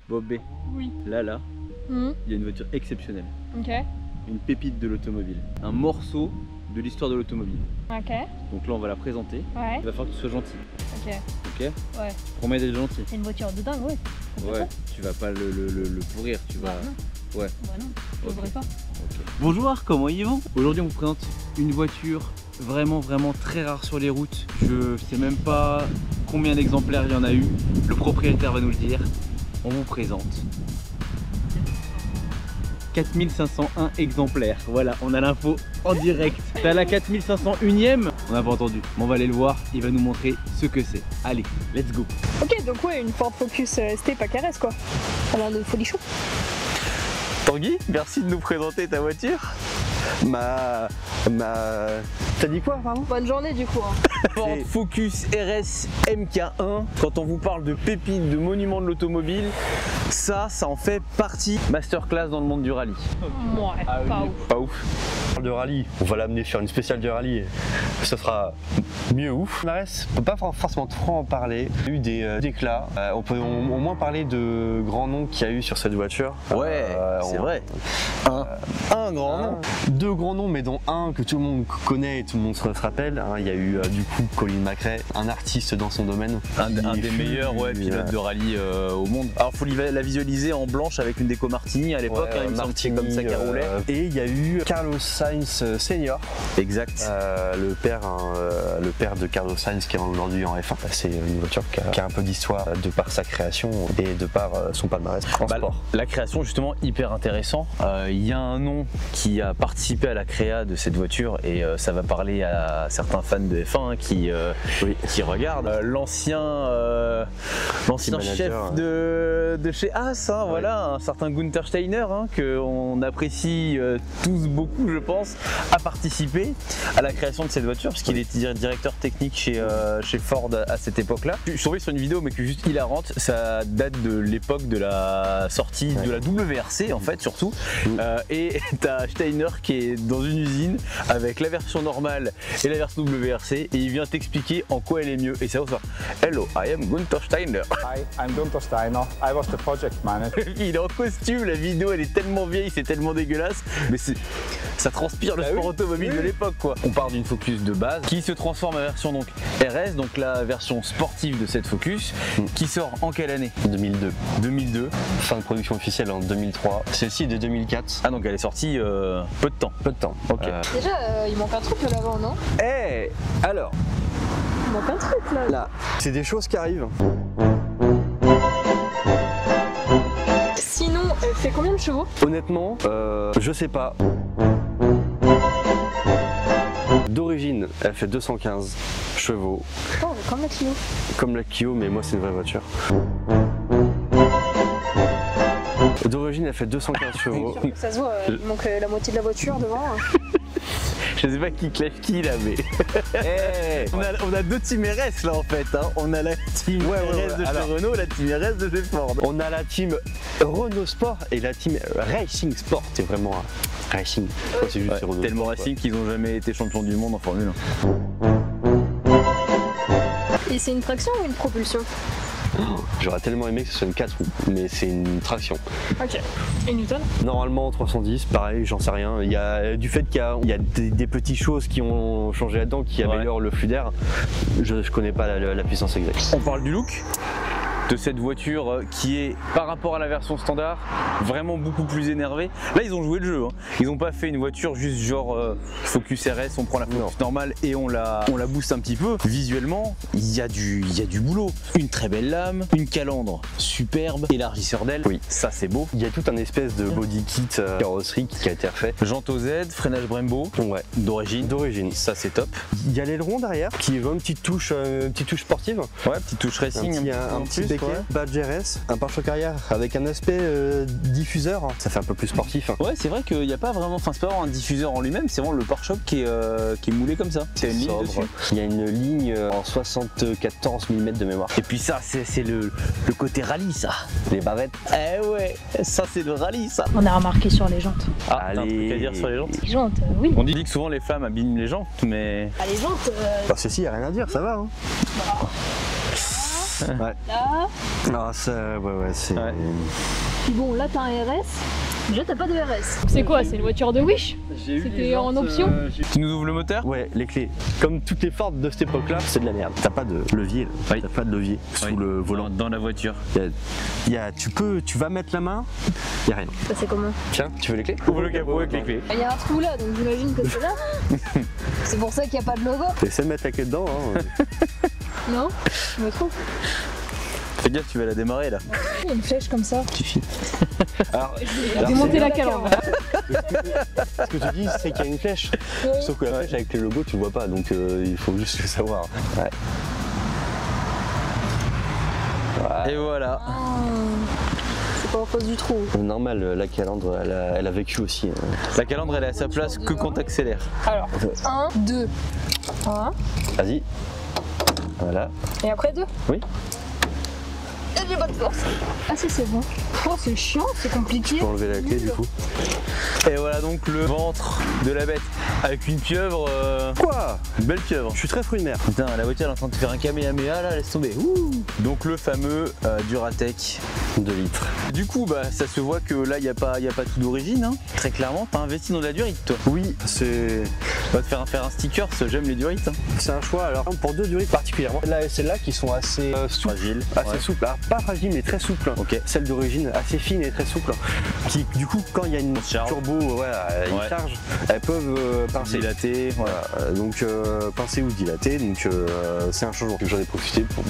Bobé. Oui. Là, il y a une voiture exceptionnelle. Ok. Une pépite de l'automobile. Un morceau de l'histoire de l'automobile. Ok. Donc là, on va la présenter. Ouais. Il va falloir que tu sois gentil. Ok. Ok? Ouais. Promets d'être gentil. C'est une voiture de dingue, ouais. Ouais. Tu vas pas le pourrir, tu vas. Non. Ouais. Bah non, je Ok. voudrais pas. Okay. Bonjour, comment ils vont? Aujourd'hui, on vous présente une voiture vraiment très rare sur les routes. Je sais même pas combien d'exemplaires il y en a eu. Le propriétaire va nous le dire. On vous présente 4501 exemplaires. Voilà, on a l'info en direct. T'as la 4501ème? On n'a pas entendu. Mais on va aller le voir. Il va nous montrer ce que c'est. Allez, let's go. Ok, donc ouais, une Ford Focus ST pas KRS quoi. Ça a l'air de folichon. Tanguy, merci de nous présenter ta voiture. T'as dit quoi, pardon? Bonne journée du coup. Hein. Ford Focus RS MK1. Quand on vous parle de pépites, de monuments de l'automobile, ça en fait partie. Masterclass dans le monde du rallye. Ouais, pas ouf. Pas ouf. De rallye, on va l'amener sur une spéciale de rallye, ce sera mieux ouf. La RS, on peut pas forcément trop en parler. Il y a eu des éclats. On peut au moins parler de grands noms qu'il y a eu sur cette voiture. Ouais, c'est vrai. Un grand nom. Deux grands noms, mais dont un que tout le monde connaît et tout le monde se rappelle. Il y a eu du coup Colin McRae, un artiste dans son domaine. Un des meilleurs pilotes de rallye au monde. Alors il faut la visualiser en blanche avec une déco Martini à l'époque, il me semble que c'est comme ça qu'elle roulait. Et il y a eu Carlos Sainz Senior. Exact. Le père de Carlos Sainz qui est aujourd'hui en F1. C'est une voiture qui a un peu d'histoire de par sa création et de par son palmarès en sport. La création justement hyper intéressant. Il y a un nom qui a participé à la créa de cette voiture et ça va parler à certains fans de F1 qui regardent. L'ancien chef de chez Haas, voilà, un certain Gunther Steiner qu'on apprécie tous beaucoup je pense, a participé à la création de cette voiture parce qu'il était directeur technique chez Ford à cette époque-là. Je suis tombé sur une vidéo mais qui est juste hilarante, ça date de l'époque de la sortie de la WRC en fait surtout. Et t'as Steiner qui est dans une usine avec la version normale et la version WRC et il vient t'expliquer en quoi elle est mieux et ça va faire Hello, I am Gunther Steiner. Hi, I'm Gunther Steiner. I was the project manager. Il est en costume, la vidéo elle est tellement vieille, c'est tellement dégueulasse, mais ça transpire le sport automobile de l'époque quoi. On part d'une Focus de base qui se transforme en version donc RS, donc la version sportive de cette Focus qui sort en quelle année? 2002. 2002. Fin de production officielle en 2003. Celle-ci est de 2004. Ah donc elle est sortie peu de temps. Peu de temps. Ok. Déjà, il manque un truc là-bas, non? Alors Il manque un truc là. là, c'est des choses qui arrivent. Sinon, elle fait combien de chevaux? Honnêtement, je sais pas. D'origine, elle fait 215 chevaux. Oh, comme la Clio. Comme la Clio, mais moi c'est une vraie voiture. D'origine, elle fait 215 chevaux. Ça se voit, il manque la moitié de la voiture devant. Je sais pas qui clash qui là mais on a deux team RS là en fait On a la team RS de chez Renault, la team RS de chez Ford. On a la team Renault Sport et la team Racing Sport. C'est vraiment un racing. C'est juste Renault tellement Sport, racing qu'ils n'ont jamais été champions du monde en Formule 1. Et c'est une traction ou une propulsion? J'aurais tellement aimé que ce soit une 4 roues, mais c'est une traction. Ok. Et Newton? Normalement 310, pareil, j'en sais rien. Il y a du fait qu'il y a des petites choses qui ont changé là-dedans, qui améliorent le flux d'air. Je connais pas la puissance exacte. On parle du look de cette voiture qui est par rapport à la version standard vraiment beaucoup plus énervée. Là ils ont joué le jeu, ils n'ont pas fait une voiture juste genre Focus RS, on prend la Focus normale et on la booste un petit peu. Visuellement il y a du boulot, une très belle lame, une calandre superbe, élargisseur d'aile, oui ça c'est beau. Il y a tout un espèce de body kit carrosserie qui a été refait. Jante OZ, freinage Brembo, ouais, d'origine, ça c'est top. Il y a l'aileron derrière qui veut une petite touche sportive. Ouais, petite touche racing, un petit becquet, badge RS, un pare-choc arrière avec un aspect diffuseur, ça fait un peu plus sportif. Ouais, c'est vrai qu'il n'y a pas vraiment, c'est pas vraiment un diffuseur en lui-même, c'est vraiment le pare-choc qui est moulé comme ça. C'est une ligne dessus. Il y a une ligne en 74 mm de mémoire. Et puis ça, c'est le côté rallye ça. Les bavettes. Eh ouais, ça c'est le rallye ça. On a remarqué sur les jantes. Ah, t'as un truc à dire sur les jantes? Les jantes, oui. On dit que souvent les flammes abîment les jantes, mais... Ah, les jantes... Bah ceci, y a rien à dire, ça va. Ouais. Là. Ah, ça, ouais, c'est. Ouais. Puis bon, là t'as un RS. Déjà t'as pas de RS. C'est quoi? C'est une voiture de Wish? C'était en option? Tu nous ouvres le moteur? Ouais, les clés. Comme toutes les Ford de cette époque-là, c'est de la merde. T'as pas de levier, là. Oui. T'as pas de levier sous le volant. Dans la voiture. Tu vas mettre la main, y a rien. Ça c'est comment? Tiens, tu veux les clés? Ouvre le capot avec les clés. Il y a un trou là, donc j'imagine que c'est là. C'est pour ça qu'il n'y a pas de logo. T'essaies de mettre la clé dedans, hein. Non? Je me trompe. Fais gaffe, tu vas la démarrer là. Il y a une flèche comme ça. Suffit. Alors, Démonter la calandre. ce que tu dis, c'est qu'il y a une flèche. Sauf que la flèche avec le logo, tu le vois pas, donc il faut juste le savoir. Ouais. Et voilà. C'est pas en cause du trou. Normal, la calandre, elle a vécu aussi. La calandre elle est à sa place que quand t'accélères. Alors, 1, 2. 1. Vas-y. Voilà. Et après 2. Oui. Et j'ai pas de force. Ah si c'est bon. Oh c'est chiant, c'est compliqué. Tu peux enlever la clé du coup. Et voilà donc le ventre de la bête avec une pieuvre. Quoi? Une belle pieuvre. Je suis très fruit de mer. Putain, la voiture elle est en train de faire un kamehameha là, laisse tomber. Ouh. Donc le fameux Duratec 2 litres. Du coup, bah, ça se voit que là, il n'y a pas tout d'origine, hein. Très clairement. T'as investi dans de la durite, toi. Oui, c'est. Tu vas te faire un sticker, j'aime les durites. Hein. C'est un choix, alors pour 2 durites particulièrement. Là, celles-là qui sont assez souples. Fragiles. Assez souples. Alors, pas fragiles, mais très souples. Ok. Celle d'origine, assez fine et très souple. Qui, du coup, quand il y a une turbo, une charge, elles peuvent pincer. Dilater. Voilà. Donc, pincer ou dilater. Donc, c'est un changement que j'en ai profité pour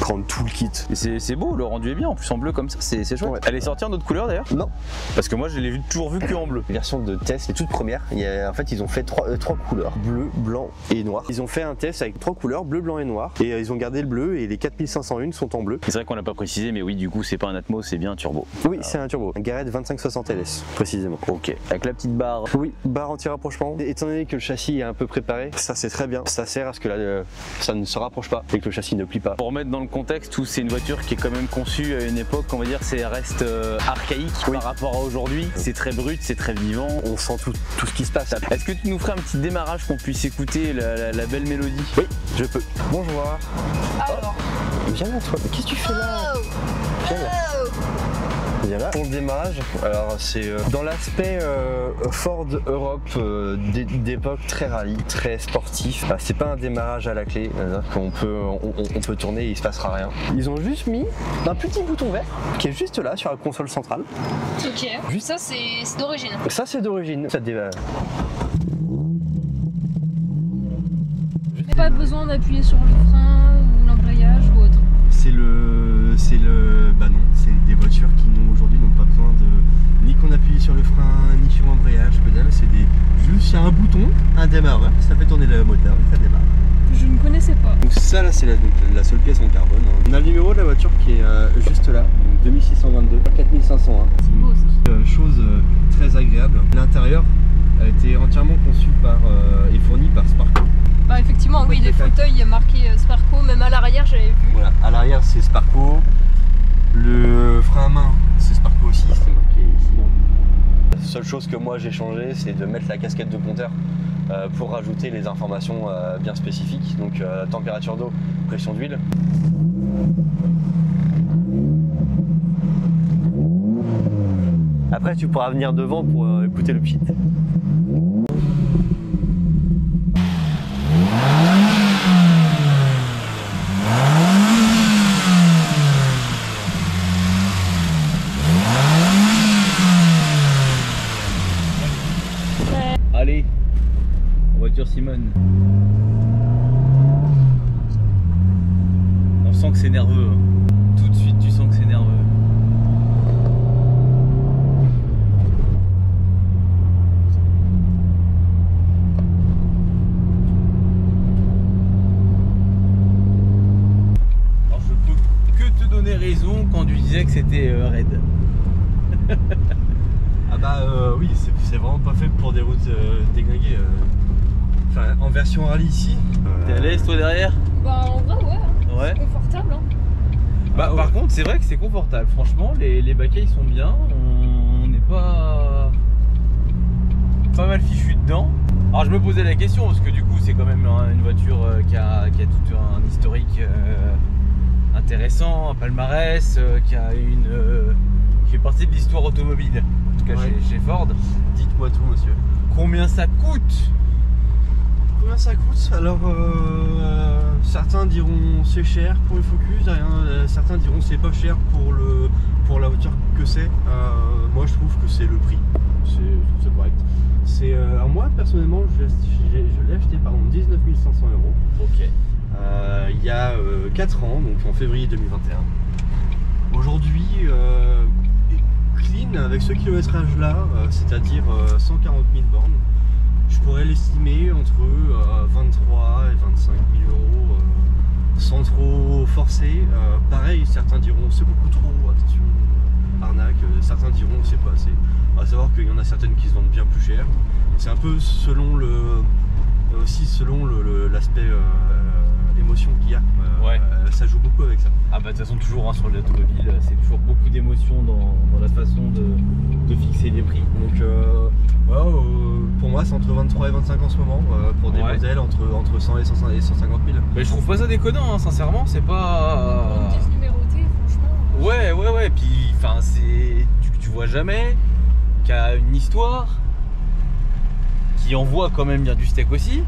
prendre tout le kit. Et c'est beau, le rendu est bien. En plus, en bleu comme ça, c'est chouette. Ouais. Elle est sortie en autre couleur d'ailleurs? Non. Parce que moi, je l'ai toujours vu que en bleu. La version de test, les toutes premières, en fait, ils ont fait trois couleurs, bleu, blanc et noir. Ils ont fait un test avec 3 couleurs, bleu, blanc et noir. Et ils ont gardé le bleu et les 4501 sont en bleu. C'est vrai qu'on l'a pas précisé, mais oui, du coup, c'est pas un Atmos, c'est bien un turbo. Oui, c'est un turbo. Un Garrett 2560 LS, précisément. Ok. Avec la petite barre. Oui, barre anti-rapprochement. Étant donné que le châssis est un peu préparé, ça c'est très bien. Ça sert à ce que ça ne se rapproche pas et que le châssis ne plie pas. Pour remettre dans le contexte où c'est une voiture qui est quand même conçue à une époque, on va dire, c'est reste archaïque par rapport à aujourd'hui. C'est très brut, c'est très vivant. On sent tout ce qui se passe. Est-ce que tu nous ferais un petit démarrage qu'on puisse écouter la belle mélodie? Oui, je peux. Bonjour. Alors. Viens là, toi. Qu'est-ce que tu fais là? Viens là. Viens là. Pour le démarrage, alors c'est dans l'aspect Ford Europe d'époque très rallye, très sportif. C'est pas un démarrage à la clé, qu'on on peut tourner et il se passera rien. Ils ont juste mis un petit bouton vert qui est juste là sur la console centrale. Ok. Juste. Ça c'est d'origine. Ça c'est d'origine. Ça Pas besoin d'appuyer sur le frein ou l'embrayage ou autre. Bah non, c'est des voitures qui aujourd'hui n'ont pas besoin de ni qu'on appuie sur le frein ni sur l'embrayage, pédale, juste il y a un bouton, un démarreur, ça fait tourner le moteur et ça démarre. Je ne connaissais pas. Donc ça là c'est la seule pièce en carbone. On a le numéro de la voiture qui est juste là, donc 2622 4501. C'est beau ça. Chose très agréable. L'intérieur a été entièrement conçu et fourni par Sparco. Bah effectivement, oui, des fauteuils marqués Sparco, même à l'arrière j'avais vu. Voilà, à l'arrière c'est Sparco. Le frein à main c'est Sparco aussi, c'est marqué ici. La seule chose que moi j'ai changé, c'est de mettre la casquette de compteur pour rajouter les informations bien spécifiques, donc température d'eau, pression d'huile. Après tu pourras venir devant pour écouter le pchit. Allez, voiture Simone. On sent que c'est nerveux. Hein. Tout de suite, tu sens que c'est nerveux. Alors, je peux que te donner raison quand tu disais que c'était raide. Ah bah oui, c'est vraiment pas fait pour des routes déglinguées. Enfin, en version rallye ici. T'es à l'aise toi derrière? Bah en vrai ouais. Ouais. C'est confortable hein. Bah par contre c'est vrai que c'est confortable. Franchement les baquets ils sont bien. On n'est pas mal fichu dedans. Alors je me posais la question parce que du coup c'est quand même une voiture qui a tout un historique intéressant, un palmarès qui fait partie de l'histoire automobile, en tout cas chez Ford. Dites-moi tout, monsieur. Combien ça coûte? Combien ça coûte? Alors, certains diront c'est cher pour le Focus, certains diront c'est pas cher pour la voiture que c'est. Moi, je trouve que c'est le prix. C'est correct. Alors moi, personnellement, je l'ai acheté par 19 500 €. Ok. Il y a 4 ans, donc en février 2021. Aujourd'hui, clean avec ce kilométrage là, c'est-à-dire 140 000 bornes, je pourrais l'estimer entre 23 et 25 000 € sans trop forcer. Pareil, certains diront c'est beaucoup trop, attention, arnaque, certains diront c'est pas assez. À savoir qu'il y en a certaines qui se vendent bien plus cher. C'est un peu selon l'aspect émotion qu'il y a. Ça joue beaucoup avec ça. Ah bah de toute façon toujours hein, sur l'automobile, c'est toujours beaucoup d'émotions dans la façon de fixer les prix. Donc pour moi c'est entre 23 et 25 en ce moment, pour des modèles entre 100 et 150 000. Mais je trouve pas ça déconnant, hein, sincèrement, c'est pas... Une pièce numérotée, franchement. Ouais, puis enfin tu vois jamais qu'il y a une histoire qui envoie quand même bien du steak aussi.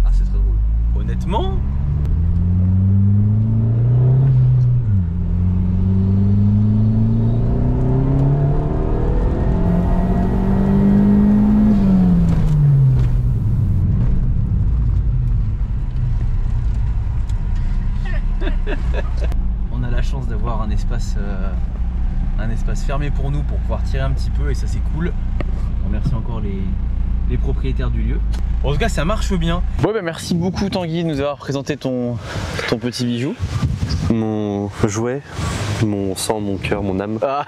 Ah c'est très drôle. Honnêtement. On a la chance d'avoir un espace fermé pour nous pour pouvoir tirer un petit peu et ça c'est cool. On remercie encore les propriétaires du lieu. En tout cas ça marche bien. Bon bah merci beaucoup Tanguy de nous avoir présenté ton petit bijou. Mon jouet, mon sang, mon cœur, mon âme. Ah,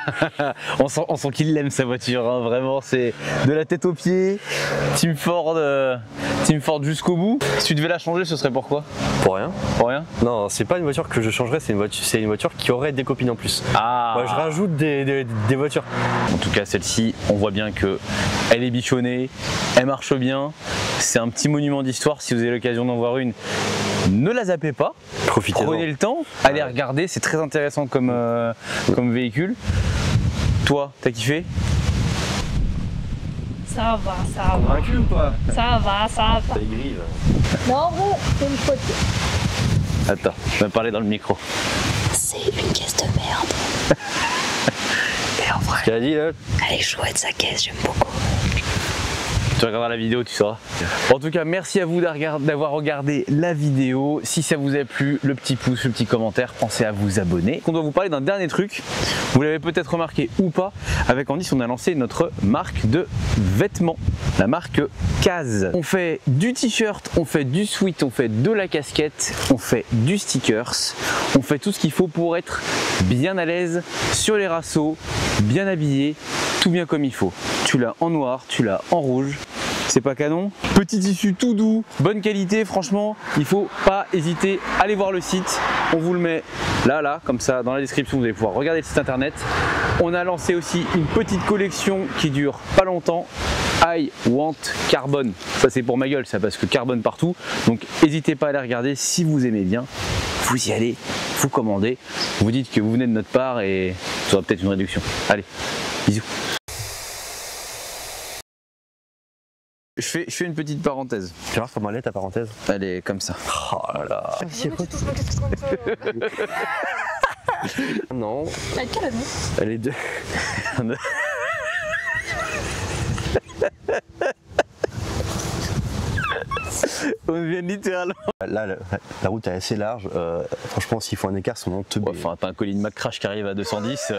on sent qu'il l'aime sa voiture, hein, vraiment c'est de la tête aux pieds. Team Ford jusqu'au bout. Si tu devais la changer, ce serait pourquoi? Pour rien. Pour rien? Non, c'est pas une voiture que je changerais, c'est une voiture qui aurait des copines en plus. Ah. Moi, je rajoute des voitures. En tout cas celle-ci, on voit bien que elle est bichonnée, elle marche bien. C'est un petit monument d'histoire. Si vous avez l'occasion d'en voir une, ne la zappez pas. Profitez-en. Prenez le temps, allez regarder, c'est très intéressant comme véhicule. Toi, t'as kiffé? Ça va. Convaincu ou pas? Ça va. Les grives. Non, en vrai, c'est une faute. Attends, je vais parler dans le micro. C'est une caisse de merde. Et en vrai, Ce qu'elle a dit là. Elle est chouette sa caisse, j'aime beaucoup. tu regarderas la vidéo, tu sauras. En tout cas, merci à vous d'avoir regardé la vidéo. Si ça vous a plu, le petit pouce, le petit commentaire, pensez à vous abonner. On doit vous parler d'un dernier truc. Vous l'avez peut-être remarqué ou pas. Avec Andis, on a lancé notre marque de vêtements, la marque Kaz. On fait du t-shirt, on fait du sweat, on fait de la casquette, on fait du stickers. On fait tout ce qu'il faut pour être bien à l'aise sur les rassos, bien habillé, tout bien comme il faut. Tu l'as en noir, tu l'as en rouge. C'est pas canon. Petit tissu tout doux, bonne qualité, franchement, il faut pas hésiter. Allez voir le site, on vous le met là, comme ça, dans la description, vous allez pouvoir regarder le site internet. On a lancé aussi une petite collection qui dure pas longtemps. I want carbone. Ça c'est pour ma gueule, ça, parce que carbone partout. Donc n'hésitez pas à aller regarder si vous aimez bien. Vous y allez, vous commandez, vous dites que vous venez de notre part et vous aurez peut-être une réduction. Allez, bisous. Je fais une petite parenthèse. Tu vas voir comment elle est ta parenthèse. Elle est comme ça. Oh là là. Non. À quelle année? Elle est de. On vient littéralement. Là, la route est assez large. Franchement, s'il faut un écart, c'est honteux. Enfin, t'as un colis de Mac Crash qui arrive à 210.